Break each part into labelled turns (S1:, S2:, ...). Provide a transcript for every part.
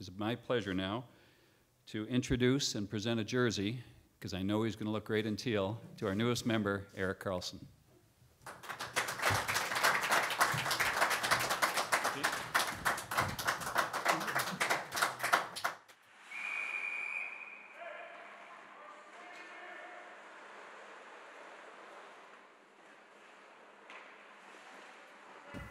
S1: is my pleasure now to introduce and present a jersey, because I know he's going to look great in teal, to our newest member, Erik Karlsson.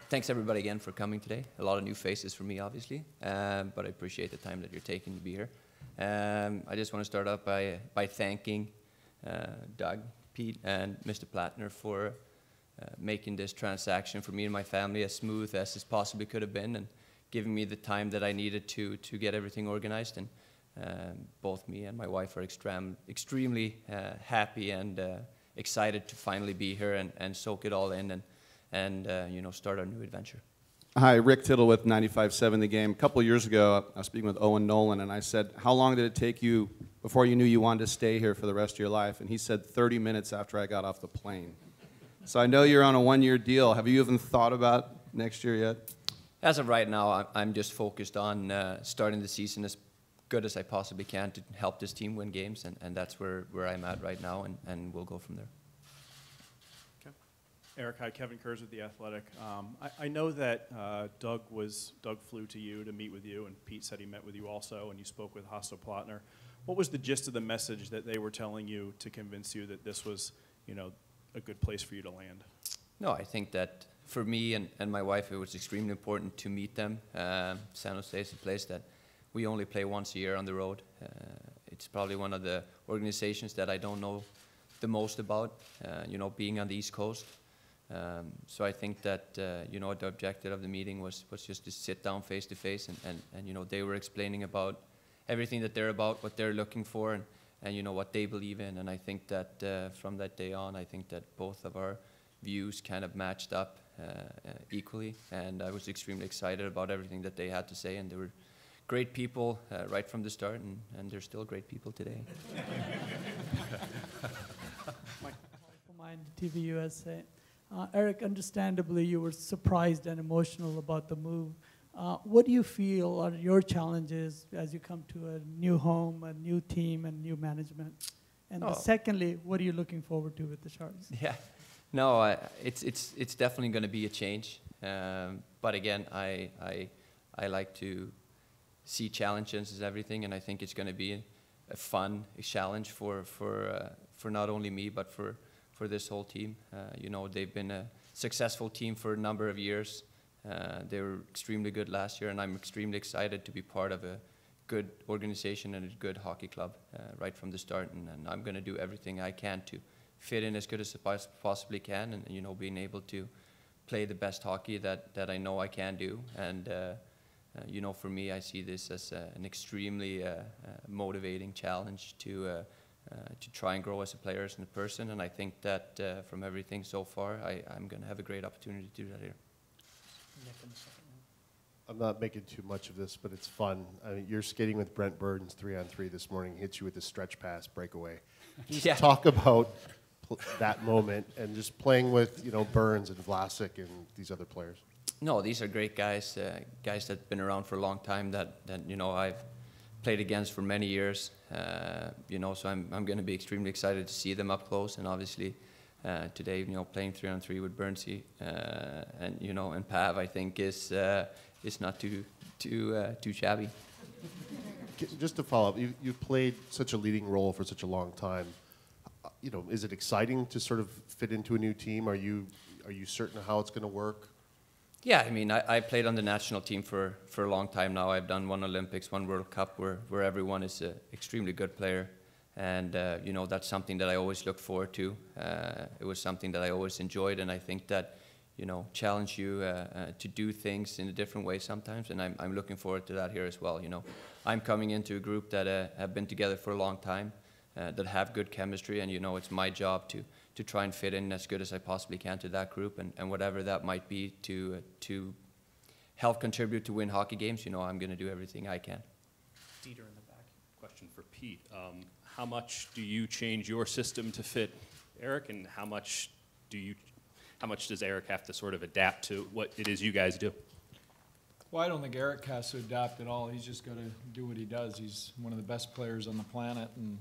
S2: Thanks everybody again for coming today. A lot of new faces for me, obviously, but I appreciate the time that you're taking to be here. I just want to start off by thanking Doug, Pete, and Mr. Plattner for making this transaction for me and my family as smooth as it possibly could have been, and giving me the time that I needed to get everything organized. And both me and my wife are extremely happy and excited to finally be here and soak it all in and you know, start our new adventure.
S3: Hi, Rick Tittle with 95.7 The Game. A couple of years ago, I was speaking with Owen Nolan, and I said, how long did it take you before you knew you wanted to stay here for the rest of your life? And he said 30 minutes after I got off the plane. So I know you're on a one-year deal. Have you even thought about next year yet?
S2: As of right now, I'm just focused on starting the season as good as I possibly can to help this team win games, and that's where I'm at right now, and we'll go from there.
S4: Erik, hi, Kevin Kurz with The Athletic. I know that Doug flew to you to meet with you, and Pete said he met with you also, and you spoke with Hasso Plattner. What was the gist of the message that they were telling you to convince you that this was, you know, a good place for you to land?
S2: No, I think that for me and my wife, it was extremely important to meet them. San Jose is a place that we only play once a year on the road. It's probably one of the organizations that I don't know the most about, you know, being on the East Coast. So I think that, you know, the objective of the meeting was just to sit down face to face, and you know, they were explaining about everything that they're about, what they're looking for, and you know, what they believe in. And I think that from that day on, I think that both of our views kind of matched up equally, and I was extremely excited about everything that they had to say, and they were great people right from the start, and they're still great people today.
S5: Mine, TV USA. Erik, understandably, you were surprised and emotional about the move. What do you feel are your challenges as you come to a new home, a new team, and new management? And secondly, what are you looking forward to with the Sharks?
S2: Yeah, no, it's definitely going to be a change. But again, I like to see challenges as everything, and I think it's going to be a fun challenge for not only me but for this whole team. You know, they've been a successful team for a number of years. They were extremely good last year, and I'm extremely excited to be part of a good organization and a good hockey club right from the start. And I'm going to do everything I can to fit in as good as I possibly can, and you know, being able to play the best hockey that I know I can do. And you know, for me, I see this as an extremely motivating challenge to try and grow as a player, as a person, and I think that from everything so far, I'm going to have a great opportunity to do that here.
S6: I'm not making too much of this, but it's fun. I mean, you're skating with Brent Burns 3-on-3 this morning, hits you with a stretch pass breakaway. Just talk about that moment and just playing with, you know, Burns and Vlasic and these other players.
S2: No, these are great guys, guys that have been around for a long time that you know, I've played against for many years, you know, so I'm going to be extremely excited to see them up close. And obviously today, you know, playing 3-on-3 with Burnsy and you know, and Pav, I think is not too shabby.
S6: Just to follow up, you've played such a leading role for such a long time. You know, is it exciting to sort of fit into a new team? Are you certain of how it's going to work?
S2: Yeah, I mean, I played on the national team for a long time now. I've done one Olympics, one World Cup, where everyone is an extremely good player. And, you know, that's something that I always look forward to. It was something that I always enjoyed, and I think that, you know, challenge you to do things in a different way sometimes, and I'm looking forward to that here as well. You know, I'm coming into a group that have been together for a long time, that have good chemistry, and, you know, it's my job to try and fit in as good as I possibly can to that group, and whatever that might be to help contribute to win hockey games, you know, I'm going to do everything I can.
S7: Dieter in the back. Question for Pete. How much do you change your system to fit Erik, and how much does Erik have to sort of adapt to what it is you guys do?
S8: Well, I don't think Erik has to adapt at all. He's just got to do what he does. He's one of the best players on the planet, and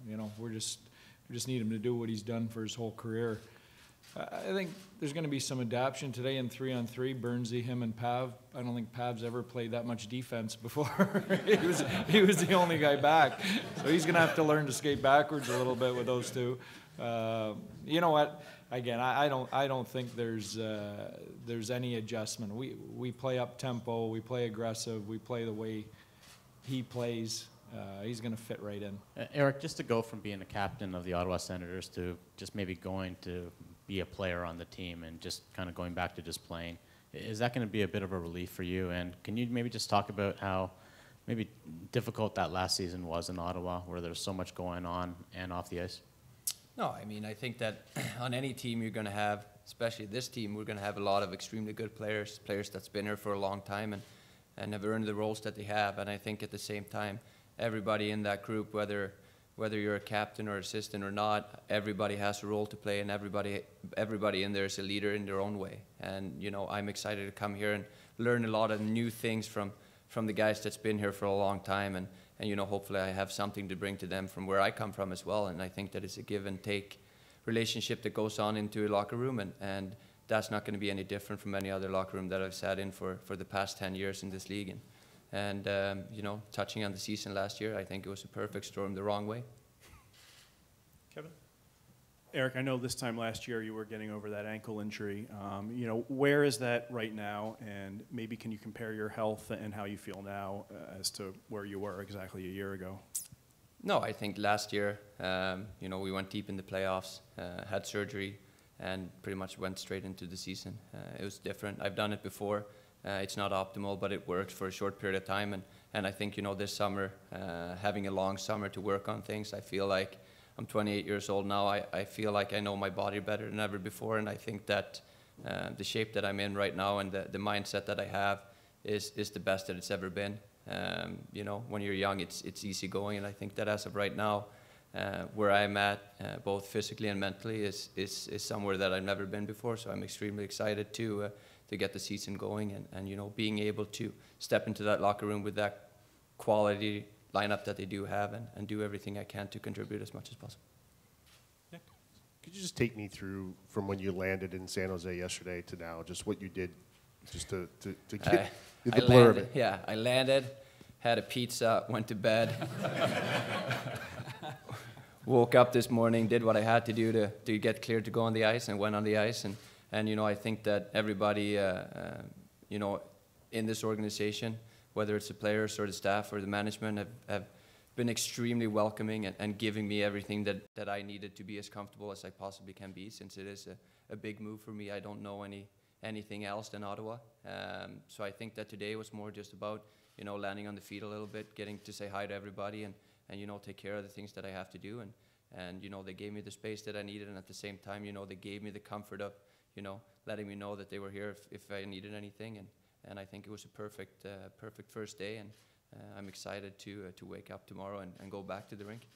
S8: you know, we just need him to do what he's done for his whole career. I think there's going to be some adaptation today in 3-on-3. Burnsy, him, and Pav. I don't think Pav's ever played that much defense before. he was the only guy back, so he's going to have to learn to skate backwards a little bit with those two. You know what? Again, I don't think there's any adjustment. We play up tempo, we play aggressive, we play the way he plays. He's going to fit right in.
S9: Erik, just to go from being the captain of the Ottawa Senators to just maybe going to be a player on the team and just kind of going back to just playing, is that going to be a bit of a relief for you? And can you maybe just talk about how maybe difficult that last season was in Ottawa, where there's so much going on and off the ice?
S2: No, I mean, I think that on any team you're going to have, especially this team, we're going to have a lot of extremely good players that's been here for a long time and have earned the roles that they have. And I think at the same time, everybody in that group, whether you're a captain or assistant or not, everybody has a role to play, and everybody in there is a leader in their own way. And you know, I'm excited to come here and learn a lot of new things from the guys that's been here for a long time, and you know, hopefully I have something to bring to them from where I come from as well. And I think that it's a give and take relationship that goes on into a locker room, and that's not going to be any different from any other locker room that I've sat in for the past 10 years in this league. And you know, touching on the season last year, I think it was a perfect storm the wrong way.
S4: Kevin? Erik, I know this time last year you were getting over that ankle injury. You know, where is that right now? And maybe can you compare your health and how you feel now as to where you were exactly a year ago?
S2: No, I think last year, you know, we went deep in the playoffs, had surgery, and pretty much went straight into the season. It was different. I've done it before. It's not optimal, but it works for a short period of time. And I think, you know, this summer, having a long summer to work on things, I feel like I'm 28 years old now. I feel like I know my body better than ever before. And I think that the shape that I'm in right now and the mindset that I have is the best that it's ever been. You know, when you're young, it's easy going. And I think that as of right now, where I'm at, both physically and mentally, is somewhere that I've never been before. So I'm extremely excited to get the season going and you know, being able to step into that locker room with that quality lineup that they do have and do everything I can to contribute as much as possible.
S6: Nick, could you just take me through from when you landed in San Jose yesterday to now, just what you did just to get the blur of it?
S2: Yeah, I landed, had a pizza, went to bed. Woke up this morning, did what I had to do to get cleared to go on the ice, and went on the ice. And you know, I think that everybody, you know, in this organization, whether it's the players or the staff or the management, have been extremely welcoming and giving me everything that I needed to be as comfortable as I possibly can be, since it is a big move for me. I don't know anything else than Ottawa. So I think that today was more just about, you know, landing on the feet a little bit, getting to say hi to everybody and you know, take care of the things that I have to do. And you know, they gave me the space that I needed, and at the same time, you know, they gave me the comfort of, you know, letting me know that they were here if I needed anything. And I think it was a perfect first day, and I'm excited to wake up tomorrow and go back to the rink.